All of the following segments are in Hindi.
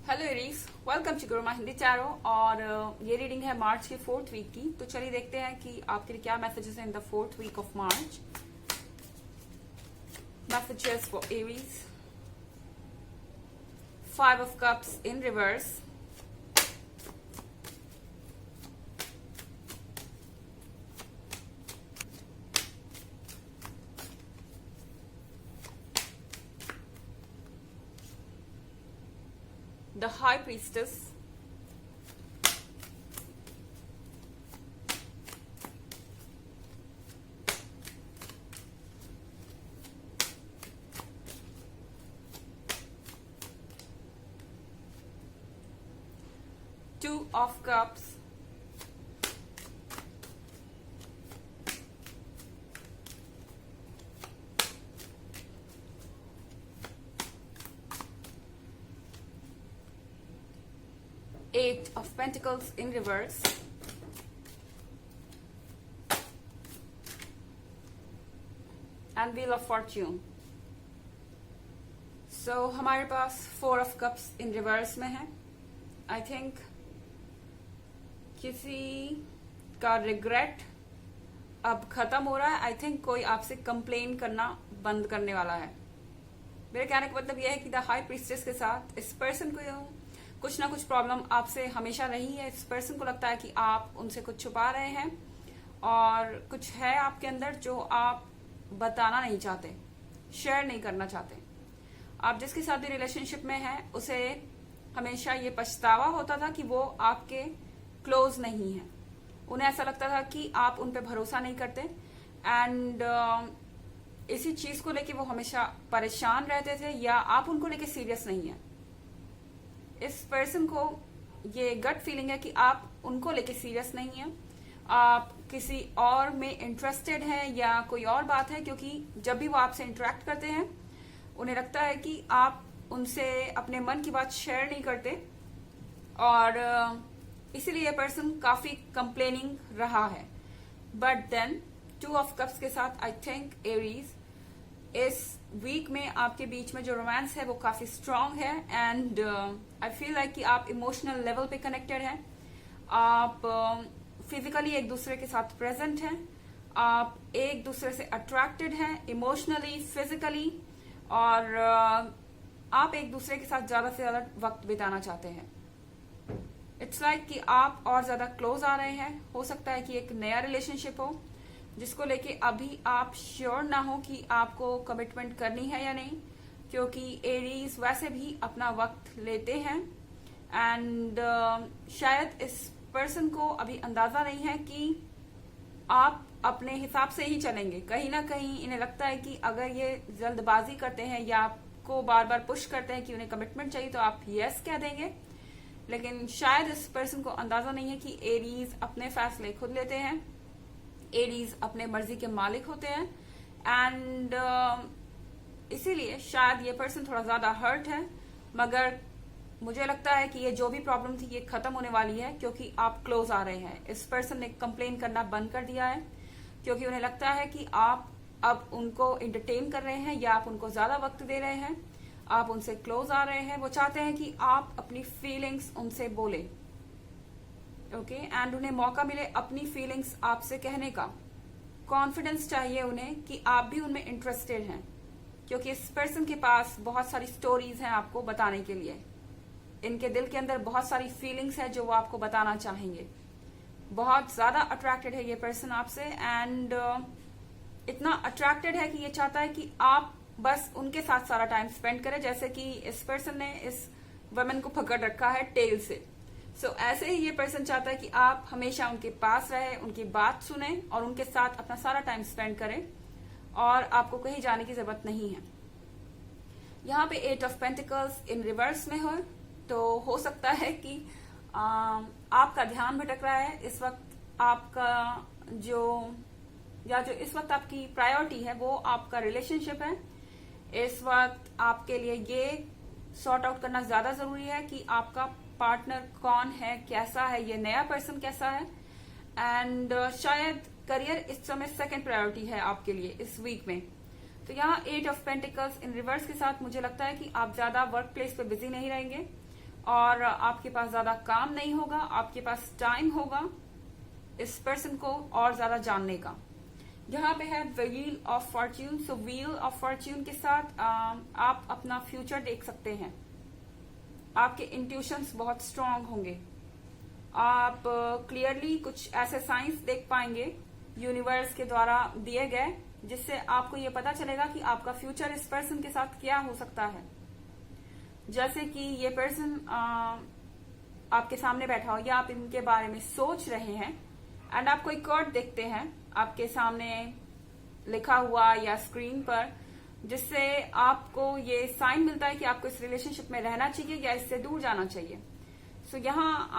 Hello Aries, welcome to Gurumaa Hindi tarot. और ये रीडिंग है मार्च की 4th वीक की। तो चलिए देखते हैं कि आपके लिए क्या मैसेजेस हैं in the 4th week of March. Messages for Aries. 5 of cups in reverse, the high priestess, two of cups, eight of pentacles in reverse, and wheel of fortune. So हमारे पास 4 of cups in reverse में है। आई थिंक किसी का रिग्रेट अब खत्म हो रहा है। आई थिंक कोई आपसे कंप्लेन करना बंद करने वाला है। मेरे कहने का मतलब यह है कि द हाई प्रीस्टेस के साथ इस पर्सन को कुछ ना कुछ प्रॉब्लम आपसे हमेशा रही है। इस पर्सन को लगता है कि आप उनसे कुछ छुपा रहे हैं और कुछ है आपके अंदर जो आप बताना नहीं चाहते, शेयर नहीं करना चाहते। आप जिसके साथ भी रिलेशनशिप में हैं उसे हमेशा ये पछतावा होता था कि वो आपके क्लोज नहीं है। उन्हें ऐसा लगता था कि आप उन पे भरोसा नहीं करते एंड इसी चीज को लेके वो हमेशा परेशान रहते थे या आप उनको लेके सीरियस नहीं है। इस पर्सन को ये गट फीलिंग है कि आप उनको लेके सीरियस नहीं है, आप किसी और में इंटरेस्टेड हैं या कोई और बात है। क्योंकि जब भी वो आपसे इंटरेक्ट करते हैं उन्हें लगता है कि आप उनसे अपने मन की बात शेयर नहीं करते और इसीलिए ये पर्सन काफी कंप्लेनिंग रहा है। बट देन 2 of cups के साथ आई थिंक एरीज इस वीक में आपके बीच में जो रोमांस है वो काफी स्ट्रांग है एंड आई फील लाइक कि आप इमोशनल लेवल पे कनेक्टेड हैं। आप फिजिकली एक दूसरे के साथ प्रेजेंट हैं, आप एक दूसरे से अट्रैक्टेड हैं इमोशनली, फिजिकली, और आप एक दूसरे के साथ ज्यादा से ज्यादा वक्त बिताना चाहते हैं। इट्स लाइक कि आप और ज्यादा क्लोज आ रहे हैं। हो सकता है कि एक नया रिलेशनशिप हो जिसको लेके अभी आप श्योर ना हो कि आपको कमिटमेंट करनी है या नहीं, क्योंकि एरीज वैसे भी अपना वक्त लेते हैं एंड शायद इस पर्सन को अभी अंदाजा नहीं है कि आप अपने हिसाब से ही चलेंगे। कहीं ना कहीं इन्हें लगता है कि अगर ये जल्दबाजी करते हैं या आपको बार बार पुश करते हैं कि उन्हें कमिटमेंट चाहिए तो आप यस कह देंगे। लेकिन शायद इस पर्सन को अंदाजा नहीं है कि एरीज अपने फैसले खुद लेते हैं, एरीज अपने मर्जी के मालिक होते हैं एंड इसीलिए शायद ये पर्सन थोड़ा ज्यादा हर्ट है। मगर मुझे लगता है कि ये जो भी प्रॉब्लम थी ये खत्म होने वाली है क्योंकि आप क्लोज आ रहे हैं। इस पर्सन ने कंप्लेन करना बंद कर दिया है क्योंकि उन्हें लगता है कि आप अब उनको एंटरटेन कर रहे हैं या आप उनको ज्यादा वक्त दे रहे हैं, आप उनसे क्लोज आ रहे हैं। वो चाहते हैं कि आप अपनी फीलिंग्स उनसे बोले, ओके, एंड उन्हें मौका मिले अपनी फीलिंग्स आपसे कहने का। कॉन्फिडेंस चाहिए उन्हें कि आप भी उनमें इंटरेस्टेड हैं क्योंकि इस पर्सन के पास बहुत सारी स्टोरीज हैं आपको बताने के लिए। इनके दिल के अंदर बहुत सारी फीलिंग्स है जो वो आपको बताना चाहेंगे। बहुत ज्यादा अट्रैक्टेड है ये पर्सन आपसे एंड इतना अट्रैक्टेड है कि ये चाहता है कि आप बस उनके साथ सारा टाइम स्पेंड करें, जैसे कि इस पर्सन ने इस वुमेन को पकड़ रखा है टेल से। सो ऐसे ही ये पर्सन चाहता है कि आप हमेशा उनके पास रहे, उनकी बात सुने और उनके साथ अपना सारा टाइम स्पेंड करें और आपको कहीं जाने की जरूरत नहीं है। यहाँ पे 8 of Pentacles इन रिवर्स में हो हो सकता है कि आपका ध्यान भटक रहा है इस वक्त। आपका जो इस वक्त आपकी प्रायोरिटी है वो आपका रिलेशनशिप है। इस वक्त आपके लिए ये सॉर्ट आउट करना ज्यादा जरूरी है कि आपका पार्टनर कौन है, कैसा है, ये नया पर्सन कैसा है एंड शायद करियर इस समय सेकंड प्रायोरिटी है आपके लिए इस वीक में। तो यहाँ 8 of Pentacles इन रिवर्स के साथ मुझे लगता है कि आप ज्यादा वर्क प्लेस पे बिजी नहीं रहेंगे और आपके पास ज्यादा काम नहीं होगा, आपके पास टाइम होगा इस पर्सन को और ज्यादा जानने का। यहाँ पे है wheel of Fortune. So wheel of Fortune के साथ आप अपना फ्यूचर देख सकते हैं। आपके इंट्यूशंस बहुत स्ट्रांग होंगे। आप क्लियरली कुछ ऐसे साइंस देख पाएंगे यूनिवर्स के द्वारा दिए गए, जिससे आपको ये पता चलेगा कि आपका फ्यूचर इस पर्सन के साथ क्या हो सकता है। जैसे कि ये पर्सन आपके सामने बैठा हो या आप इनके बारे में सोच रहे हैं एंड आप कोई कोड देखते हैं आपके सामने लिखा हुआ या स्क्रीन पर, जिससे आपको ये साइन मिलता है कि आपको इस रिलेशनशिप में रहना चाहिए या इससे दूर जाना चाहिए। सो यहाँ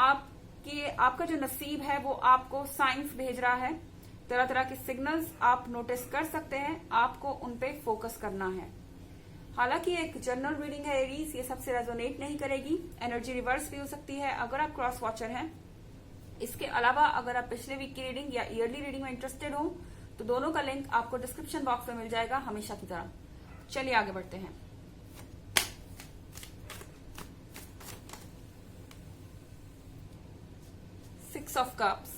आपका जो नसीब है वो आपको साइंस भेज रहा है। तरह तरह के सिग्नल्स आप नोटिस कर सकते हैं, आपको उन पे फोकस करना है। हालांकि एक जनरल रीडिंग है एरीज, ये सबसे रेजोनेट नहीं करेगी, एनर्जी रिवर्स भी हो सकती है अगर आप क्रॉस वॉचर हैं। इसके अलावा अगर आप पिछले वीक की रीडिंग या ईयरली रीडिंग में इंटरेस्टेड हो तो दोनों का लिंक आपको डिस्क्रिप्शन बॉक्स में मिल जाएगा हमेशा की तरह। चलिए आगे बढ़ते हैं। Six of cups,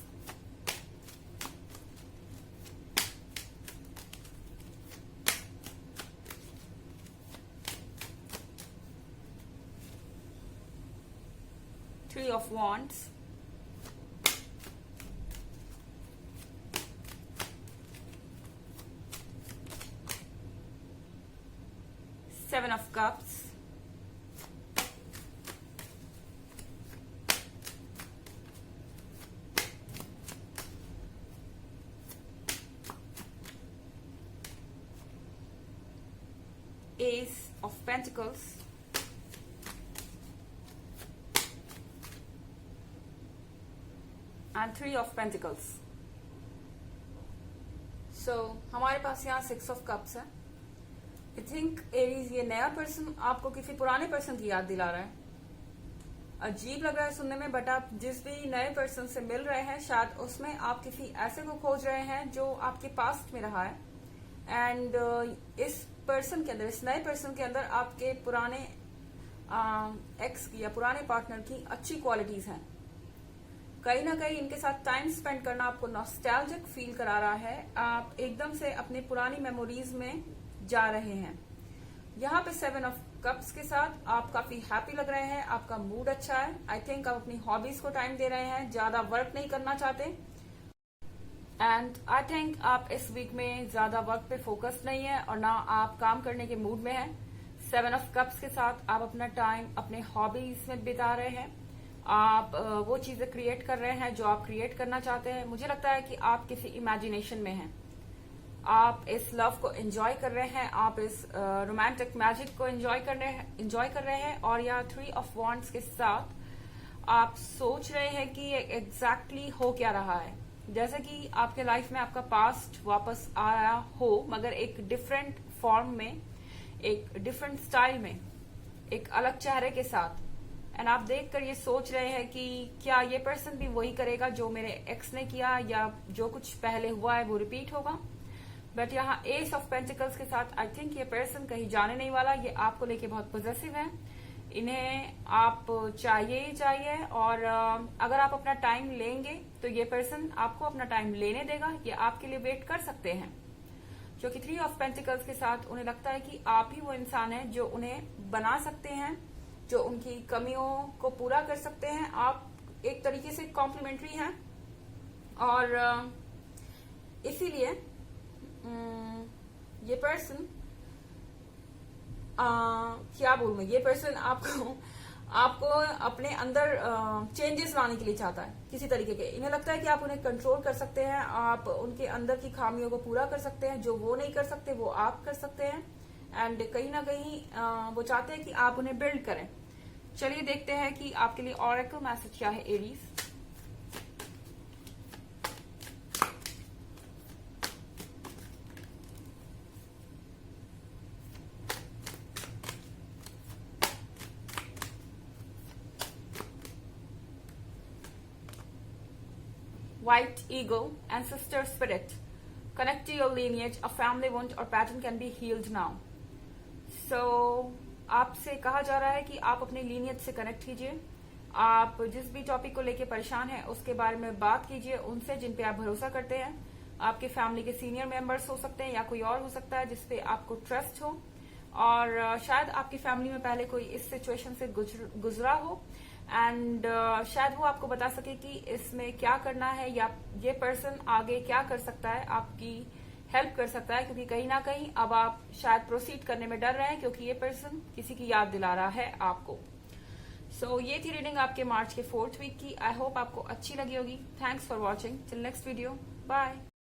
three of wands, seven of cups, Ace of Pentacles, and Three of Pentacles. So हमारे पास यहाँ सिक्स ऑफ कप्स है। आई थिंक एरीज ये नया पर्सन आपको किसी पुराने पर्सन की याद दिला रहा है। अजीब लग रहा है सुनने में, बट आप जिस भी नए पर्सन से मिल रहे हैं शायद उसमें आप किसी ऐसे को खोज रहे हैं जो आपके पास्ट में रहा है। एंड इस पर्सन के अंदर, इस नए पर्सन के अंदर आपके पुराने एक्स की या पुराने पार्टनर की अच्छी क्वालिटीज हैं। कहीं ना कहीं इनके साथ टाइम स्पेंड करना आपको नॉस्टैल्जिक फील करा रहा है। आप एकदम से अपनी पुरानी मेमोरीज में जा रहे हैं। यहाँ पे सेवन ऑफ कप्स के साथ आप काफी हैप्पी लग रहे हैं, आपका मूड अच्छा है। आई थिंक आप अपनी हॉबीज को टाइम दे रहे हैं, ज्यादा वर्क नहीं करना चाहते। एंड आई थिंक आप इस वीक में ज्यादा वर्क पे फोकस नहीं है और ना आप काम करने के मूड में हैं। सेवन ऑफ कप्स के साथ आप अपना टाइम अपने हॉबीज में बिता रहे हैं। आप वो चीजें क्रिएट कर रहे हैं जो आप क्रिएट करना चाहते हैं। मुझे लगता है कि आप किसी इमेजिनेशन में हैं। आप इस लव को एंजॉय कर रहे हैं, आप इस रोमांटिक मैजिक को एंजॉय कर रहे हैं। और यहाँ थ्री ऑफ वॉन्ड्स के साथ आप सोच रहे हैं कि एग्जैक्टली हो क्या रहा है। जैसे कि आपके लाइफ में आपका पास्ट वापस आया हो, मगर एक डिफरेंट फॉर्म में, एक डिफरेंट स्टाइल में, एक अलग चेहरे के साथ। एंड आप देखकर ये सोच रहे हैं कि क्या ये पर्सन भी वही करेगा जो मेरे एक्स ने किया, या जो कुछ पहले हुआ है वो रिपीट होगा। बट यहाँ एस ऑफ पेंटिकल्स के साथ आई थिंक ये पर्सन कहीं जाने नहीं वाला। ये आपको लेके बहुत पॉजिटिव है, इन्हें आप चाहिए ही चाहिए। और अगर आप अपना टाइम लेंगे तो ये पर्सन आपको अपना टाइम लेने देगा, ये आपके लिए वेट कर सकते हैं। जो कि थ्री ऑफ पेंटिकल्स के साथ उन्हें लगता है कि आप ही वो इंसान है जो उन्हें बना सकते हैं, जो उनकी कमियों को पूरा कर सकते हैं। आप एक तरीके से कॉम्प्लीमेंट्री हैं और इसीलिए ये पर्सन क्या बोलूं मैं, ये पर्सन आपको अपने अंदर चेंजेस लाने के लिए चाहता है किसी तरीके के। इन्हें लगता है कि आप उन्हें कंट्रोल कर सकते हैं, आप उनके अंदर की खामियों को पूरा कर सकते हैं। जो वो नहीं कर सकते वो आप कर सकते हैं। एंड कहीं ना कहीं वो चाहते हैं कि आप उन्हें बिल्ड करें। चलिए देखते हैं कि आपके लिए ऑरेकल मैसेज क्या है Aries. White eagle, ancestor spirit. Connect to your lineage. A family wound or pattern can be healed now. So आपसे कहा जा रहा है कि आप अपने लीनियत से कनेक्ट कीजिए। आप जिस भी टॉपिक को लेके परेशान हैं उसके बारे में बात कीजिए उनसे जिन पे आप भरोसा करते हैं। आपके फैमिली के सीनियर मेंबर्स हो सकते हैं या कोई और हो सकता है जिसपे आपको ट्रस्ट हो, और शायद आपकी फैमिली में पहले कोई इस सिचुएशन से गुजरा हो, एंड शायद वो आपको बता सके कि इसमें क्या करना है या ये पर्सन आगे क्या कर सकता है, आपकी हेल्प कर सकता है, क्योंकि कहीं ना कहीं अब आप शायद प्रोसीड करने में डर रहे हैं क्योंकि ये पर्सन किसी की याद दिला रहा है आपको। सो ये थी रीडिंग आपके मार्च के 4th वीक की। आई होप आपको अच्छी लगी होगी। Thanks for watching. Till next video, bye.